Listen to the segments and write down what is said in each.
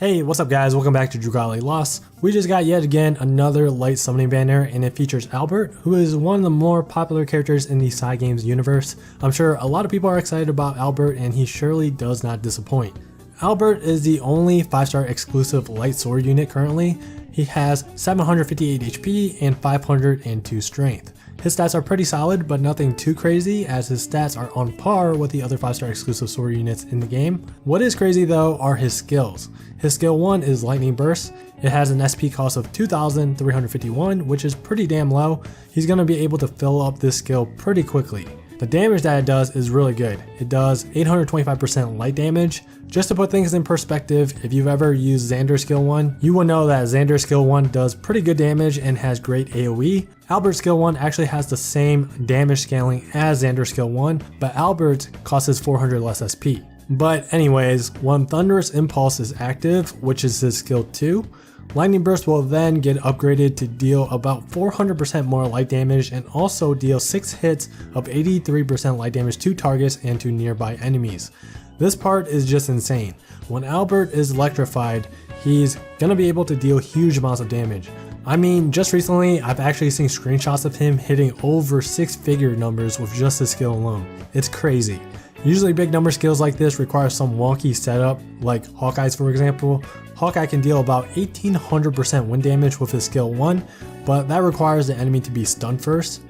Hey, what's up guys, welcome back to Dragalia Lost. We just got yet again another light summoning banner, and it features Albert, who is one of the more popular characters in the cygames universe. I'm sure a lot of people are excited about Albert, and he surely does not disappoint. Albert is the only 5-star exclusive light sword unit currently. He has 758 HP and 502 strength. His stats are pretty solid, but nothing too crazy, as his stats are on par with the other 5-star exclusive sword units in the game. What is crazy though are his skills. His skill 1 is Lightning Burst. It has an SP cost of 2,351, which is pretty damn low. He's going to be able to fill up this skill pretty quickly. The damage that it does is really good. It does 825% light damage. Just to put things in perspective, if you've ever used Xander's skill 1, you will know that Xander's skill 1 does pretty good damage and has great AoE. Albert's skill 1 actually has the same damage scaling as Xander's skill 1, but Albert costs 400 less SP. But anyways, when Thunderous Impulse is active, which is his skill 2, Lightning Burst will then get upgraded to deal about 400% more light damage and also deal 6 hits of 83% light damage to targets and to nearby enemies. This part is just insane. When Albert is electrified, he's gonna be able to deal huge amounts of damage. I mean, just recently, I've actually seen screenshots of him hitting over 6-figure numbers with just his skill alone. It's crazy. Usually big number skills like this require some wonky setup, like Hawkeye's for example. Hawkeye can deal about 1800% wind damage with his skill 1, but that requires the enemy to be stunned first.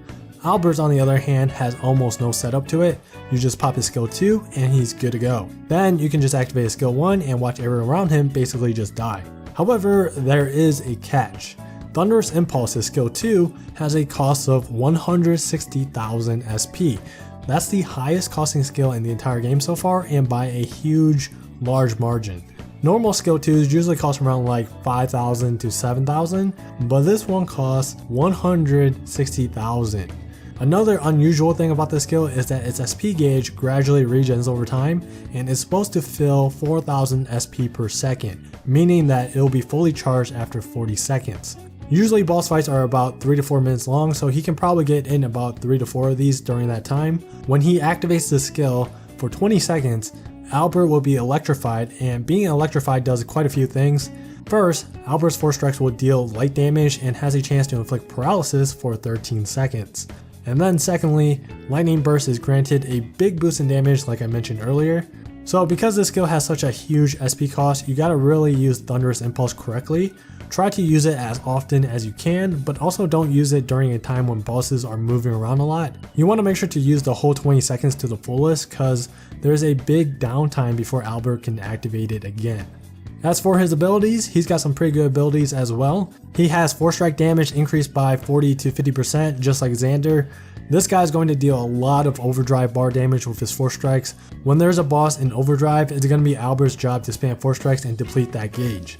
Albert's on the other hand has almost no setup to it. You just pop his skill 2 and he's good to go. Then you can just activate his skill 1 and watch everyone around him basically just die. However, there is a catch. Thunderous Impulse, his skill 2, has a cost of 160,000 SP. That's the highest costing skill in the entire game so far, and by a large margin. Normal skill 2s usually cost around like 5,000 to 7,000, but this one costs 160,000. Another unusual thing about this skill is that its SP gauge gradually regens over time and is supposed to fill 4,000 SP per second, meaning that it will be fully charged after 40 seconds. Usually boss fights are about 3 to 4 minutes long, so he can probably get in about 3 to 4 of these during that time. When he activates the skill for 20 seconds, Albert will be electrified, and being electrified does quite a few things. First, Albert's 4 strikes will deal light damage and has a chance to inflict paralysis for 13 seconds. And then secondly, Lightning Burst is granted a big boost in damage like I mentioned earlier. So because this skill has such a huge SP cost, you gotta really use Thunderous Impulse correctly. Try to use it as often as you can, but also don't use it during a time when bosses are moving around a lot. You want to make sure to use the whole 20 seconds to the fullest, because there's a big downtime before Albert can activate it again. As for his abilities, he's got some pretty good abilities as well. He has 4 strike damage increased by 40 to 50% just like Xander. This guy is going to deal a lot of overdrive bar damage with his 4 strikes. When there's a boss in overdrive, it's going to be Albert's job to spam 4 strikes and deplete that gauge.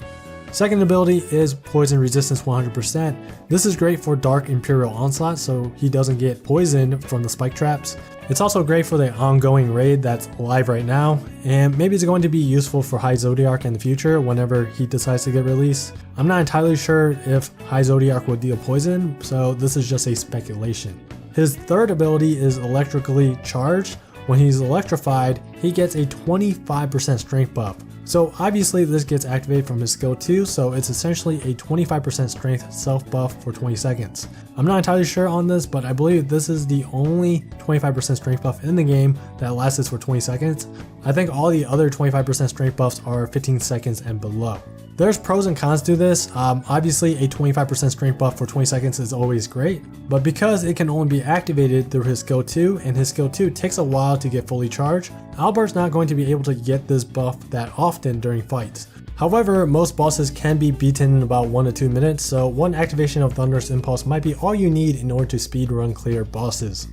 Second ability is Poison Resistance 100%. This is great for Dark Imperial Onslaught so he doesn't get poisoned from the spike traps. It's also great for the ongoing raid that's live right now, and maybe it's going to be useful for High Zodiac in the future whenever he decides to get released. I'm not entirely sure if High Zodiac will deal poison, so this is just a speculation. His third ability is Electrically Charged. When he's electrified, he gets a 25% strength buff. So obviously this gets activated from his skill 2, so it's essentially a 25% strength self buff for 20 seconds. I'm not entirely sure on this, but I believe this is the only 25% strength buff in the game that lasts for 20 seconds. I think all the other 25% strength buffs are 15 seconds and below. There's pros and cons to this. Obviously a 25% strength buff for 20 seconds is always great, but because it can only be activated through his skill 2 and his skill 2 takes a while to get fully charged, Albert's not going to be able to get this buff that often during fights. However, most bosses can be beaten in about 1 to 2 minutes, so one activation of Thunderous Impulse might be all you need in order to speedrun clear bosses.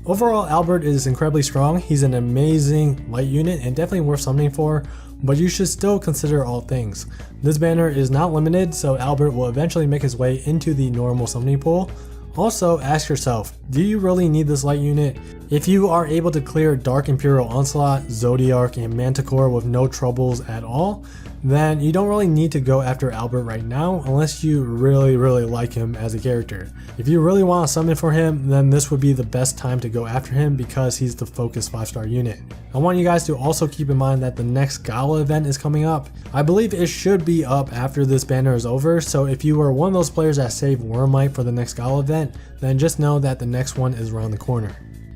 Overall, Albert is incredibly strong. He's an amazing light unit and definitely worth summoning for, but you should still consider all things. This banner is not limited, so Albert will eventually make his way into the normal summoning pool. Also, ask yourself, do you really need this light unit? If you are able to clear Dark Imperial Onslaught, Zodiac, and Manticore with no troubles at all, then you don't really need to go after Albert right now unless you really like him as a character. If you really want to summon for him, then this would be the best time to go after him because he's the focus 5-star unit. I want you guys to also keep in mind that the next Gala event is coming up. I believe it should be up after this banner is over, so if you were one of those players that saved Wormite for the next Gala event, then just know that the next one is around the corner.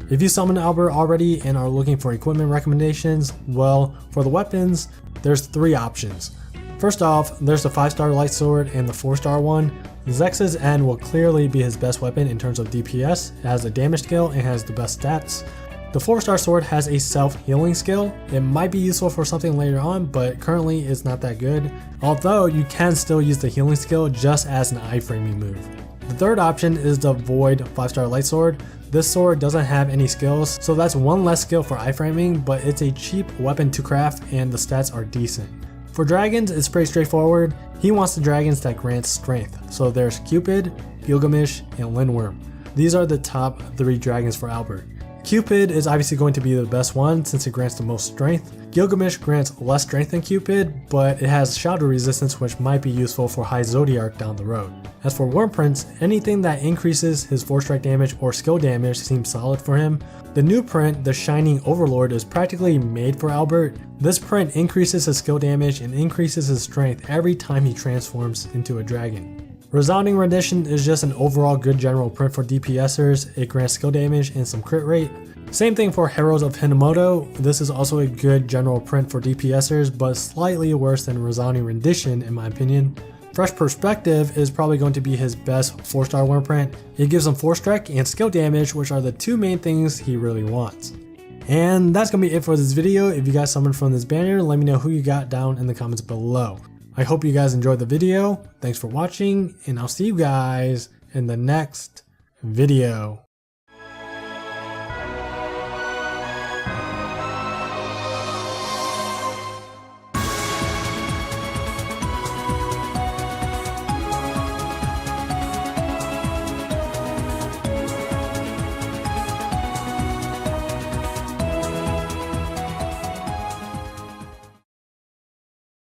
If you summon Albert already and are looking for equipment recommendations, well, for the weapons, there's 3 options. First off, there's the 5-star light sword and the 4-star one. Zex's End will clearly be his best weapon in terms of DPS. It has a damage skill and has the best stats. The 4-star sword has a self-healing skill. It might be useful for something later on, but currently it's not that good. Although you can still use the healing skill just as an iframing move. The third option is the Void 5-star light sword. This sword doesn't have any skills, so that's one less skill for iframing, but it's a cheap weapon to craft and the stats are decent. For dragons, it's pretty straightforward. He wants the dragons that grant strength. So there's Cupid, Gilgamesh, and Lindworm. These are the top 3 dragons for Albert. Cupid is obviously going to be the best one since it grants the most strength. Gilgamesh grants less strength than Cupid, but it has shadow resistance which might be useful for high Zodiark down the road. As for Worm Prince, anything that increases his 4-strike damage or skill damage seems solid for him. The new print, the Shining Overlord, is practically made for Albert. This print increases his skill damage and increases his strength every time he transforms into a dragon. Resounding Rendition is just an overall good general print for DPSers. It grants skill damage and some crit rate. Same thing for Heralds of Hinamoto. This is also a good general print for DPSers, but slightly worse than Resounding Rendition in my opinion. Fresh Perspective is probably going to be his best 4-star worm print. It gives him 4-strike and skill damage, which are the 2 main things he really wants. And that's gonna be it for this video. If you guys summoned from this banner, let me know who you got down in the comments below. I hope you guys enjoyed the video. Thanks for watching, and I'll see you guys in the next video.